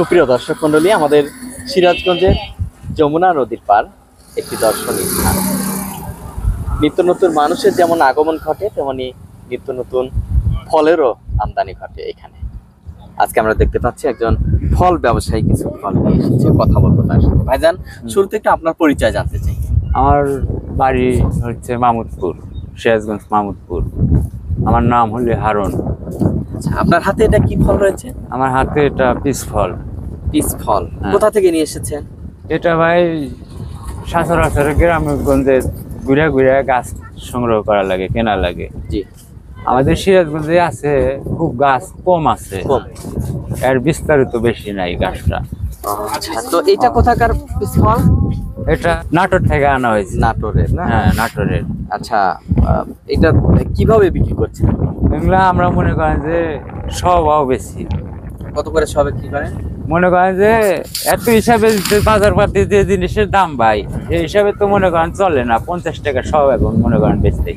সুপ্রিয় দর্শক মন্ডলী, আমাদের সিরাজগঞ্জের যমুনা নদীর পার একটি দর্শনীয় স্থান। নিত্য নতুন মানুষের যেমন আগমন ঘটে, তেমনি নিত্য নতুন ফলেরও আমদানি ঘটে এখানে। আজকে আমরা দেখতে পাচ্ছি একজন ফল ব্যবসায়ী কিছু ফল নিয়ে এসেছে, কথা বলবো তার সাথে। ভাইজান, শুরুতে একটু আপনার পরিচয় জানতে চাই। আমার বাড়ি হচ্ছে মামুদপুর, সিরাজগঞ্জ মামুদপুর। আমার নাম হলো হারুন। আচ্ছা, আপনার হাতে এটা কি ফল রয়েছে? আমার হাতে এটা পিস ফল। পিস ফল হ্যাঁ। কোথা থেকে নিয়ে এসেছেন? এটা ভাই সচরাচর গ্রামে গঞ্জে ঘুরে ঘুরে গাছ সংগ্রহ করা লাগে, কেনা লাগে। জি, আমাদের সিরাজগঞ্জে আছে খুব গাছ কম আছে, কম। এর বিস্তারিত বেশি নাই গাছটা। আচ্ছা, তো এটা কোথাকার পিস ফল? এটা নাটোর থেকে আনা হয়েছে। নাটোরের না? হ্যাঁ, নাটোরের। আচ্ছা, এটা কিভাবে বিক্রি করছেন? এগুলা আমরা মনে করেন যে সবাও বেশি। কত করে সব বিক্রি করেন? মনে করেন যে এত হিসাবে যে বাজারপাতি যে জিনিসের দাম ভাই, এই হিসাবে তো মনে করেন চলে না। 50 টাকা সব এখন মনে করেন বেচতে।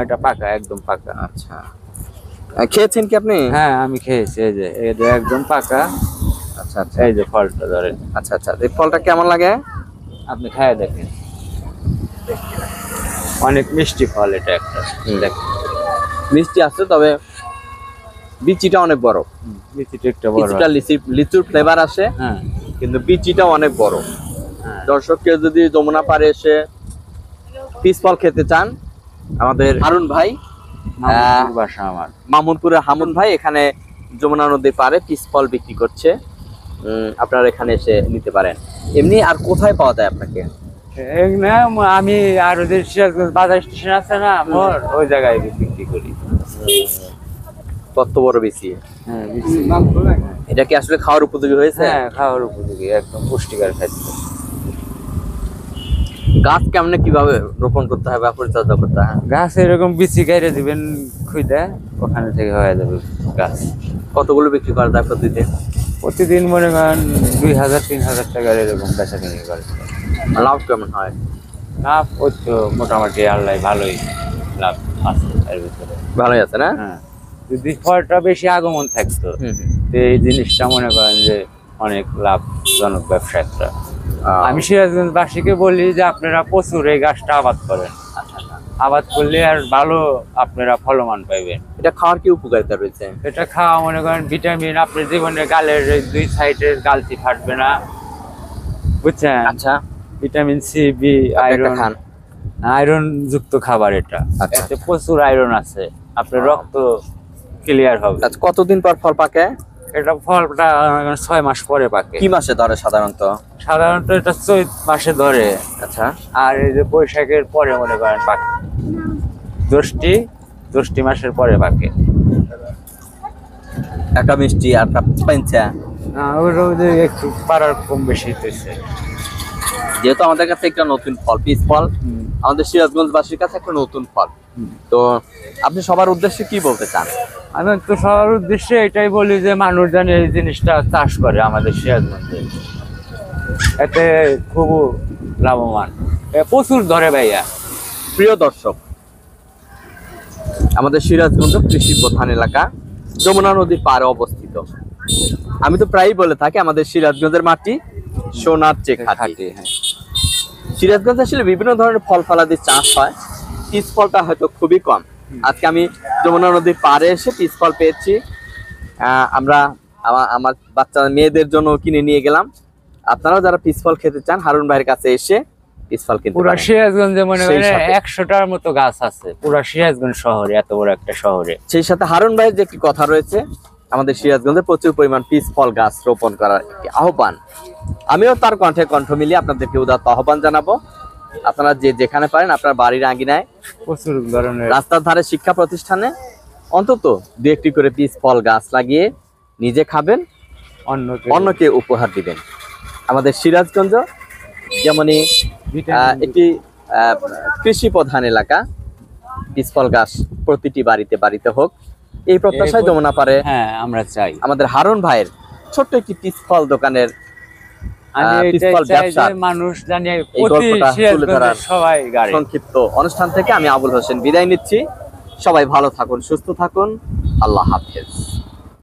এটা পাকা, একদম পাকা। আচ্ছা, খেয়েছেন কি আপনি? হ্যাঁ, আমি খেয়েছি। এই যে এটা একদম পাকা। আচ্ছা আচ্ছা, এই যে ফলটা ধরেন। আচ্ছা আচ্ছা, এই ফলটা কেমন লাগে? আপনি খায় দেখেন, অনেক মিষ্টি ফল এটা একটা। দেখেন মিষ্টি আছে, তবে বিচিটা অনেক বড়। বিচিটা একটা বড়। কিছুটা লিচুর ফ্লেভার আসে, হ্যাঁ কিন্তু বিচিটা অনেক বড়। হ্যাঁ। দর্শককে যদি যমুনা পাড়ে এসে পিস ফল খেতে চান, আমাদের হারুন ভাই, মামুদপুর বাসা আমার। মামুনপুরের হামুন ভাই এখানে যমুনা নদীর পাড়ে পিস ফল বিক্রি করছে। আপনারা এখানে এসে নিতে পারেন। এমনি আর কোথায় পাওয়া যায় আপনাকে? আমি আর ওদের সিরাজগঞ্জ বাজার স্টেশন আছে না মোর, ওই জায়গায় বিক্রি করি। কত বড় বেশি? হ্যাঁ, এটা কি আসলে খাওয়ার উপযোগী হয়েছে? হ্যাঁ, খাওয়ার উপযোগী, একদম পুষ্টিকর খাদ্য। গাছ কেমনে কিভাবে রোপণ করতে হবে বা পরিচর্যা করতে হয়? গাছ এরকম বিচি গাইরে দিবেন খুঁজে, ওখানে থেকে হয়ে যাবে গাছ। কতগুলো বিক্রি করা যায় প্রতিদিন? প্রতিদিন মনে করেন 2000-3000 টাকার এরকম বেচা কিনে করে। লাভ কেমন হয়? লাভ ওই তো মোটামুটি আল্লাহ ভালোই লাভ আছে এর ভিতরে। ভালোই আছে না? হ্যাঁ, যদি ফলটা বেশি আগমন থাকতো, তো এই জিনিসটা মনে করেন যে অনেক লাভজনক ব্যবসা একটা। আমি সিরাজগঞ্জবাসীকে বলি যে আপনারা প্রচুর এই গাছটা আবাদ করেন। আবাদ করলে আর ভালো আপনারা ফলমান পাইবেন। এটা খাওয়ার কি উপকারিতা রয়েছে? এটা খাওয়া মনে করেন ভিটামিন, আপনার জীবনে গালের দুই সাইডের গালতি ফাটবে না, বুঝছেন? আচ্ছা, ভিটামিন সি, বি, আয়রন, খান। আয়রন যুক্ত খাবার এটা। আচ্ছা, এতে প্রচুর আয়রন আছে, আপনার রক্ত ক্লিয়ার হবে। আচ্ছা, কতদিন পর ফল পাকে? এটা ফলটা 6 মাস পরে পাকে। কি মাসে ধরে সাধারণত? সাধারণত এটা চৈত মাসে ধরে। আচ্ছা, আর এই যে বৈশাখের পরে মনে করেন পাকে, জ্যৈষ্ঠী মাসের পরে পাকে। একটা মিষ্টি আর একটা পাঞ্চা। একটু পাড়ার কম বেশি হয়েছে, যেহেতু আমাদের কাছে একটা নতুন ফল, পিস ফল আমাদের সিরাজগঞ্জবাসীর কাছে একটা নতুন ফল। তো আপনি সবার উদ্দেশ্যে কি বলতে চান? আমি তো সবার উদ্দেশ্যে এটাই বলি যে মানুষ জানে এই জিনিসটা চাষ করে আমাদের সিরাজগঞ্জে, এতে খুব লাভবান, প্রচুর ধরে ভাইয়া। প্রিয় দর্শক, আমাদের সিরাজগঞ্জ কৃষি প্রধান এলাকা, যমুনা নদীর পাড়ে অবস্থিত। আমি তো প্রায়ই বলে থাকি আমাদের সিরাজগঞ্জের মাটি সোনার চেয়ে খাঁটি। সিরাজগঞ্জে আসলে বিভিন্ন ধরনের ফল ফলাদি চাষ হয়, পিস ফলটা হয়তো খুবই কম। আজকে আমি যমুনা নদীর পাড়ে এসে পিস ফল পেয়েছি। আমরা আমার বাচ্চা মেয়েদের জন্য কিনে নিয়ে গেলাম। আপনারাও যারা পিস ফল খেতে চান, হারুন ভাইয়ের কাছে এসে পিস ফল কিনতে পুরো পারেন। সিরাজগঞ্জে মনে করেন 100টার মতো গাছ আছে, পুরো সিরাজগঞ্জ শহরে, এত বড় একটা শহরে। সেই সাথে হারুন ভাইয়ের যে একটি কথা রয়েছে, আমাদের সিরাজগঞ্জে প্রচুর পরিমাণ পিস ফল গাছ রোপণ করার একটি আহ্বান। আমিও তার কণ্ঠে কণ্ঠ মিলিয়ে আপনাদেরকে উদাত্ত আহ্বান জানাবো। আপনারা যে যেখানে পারেন, আপনার বাড়ির আঙিনায়, প্রচুর ধরনের রাস্তার ধারে, শিক্ষা প্রতিষ্ঠানে অন্তত 2-1টি করে পিস ফল গাছ লাগিয়ে নিজে খাবেন, অন্যকে উপহার দিবেন। আমাদের সিরাজগঞ্জ যেমনই একটি কৃষি প্রধান এলাকা, পিস ফল গাছ প্রতিটি বাড়িতে বাড়িতে হোক, এই প্রত্যাশায় যমুনা পাড়ে আমরা চাই আমাদের হারুন ভাইয়ের ছোট্ট একটি পিস ফল দোকানের মানুষ জানিয়ে সংক্ষিপ্ত অনুষ্ঠান থেকে আমি আবুল হোসেন বিদায় নিচ্ছি। সবাই ভালো থাকুন, সুস্থ থাকুন। আল্লাহ হাফেজ।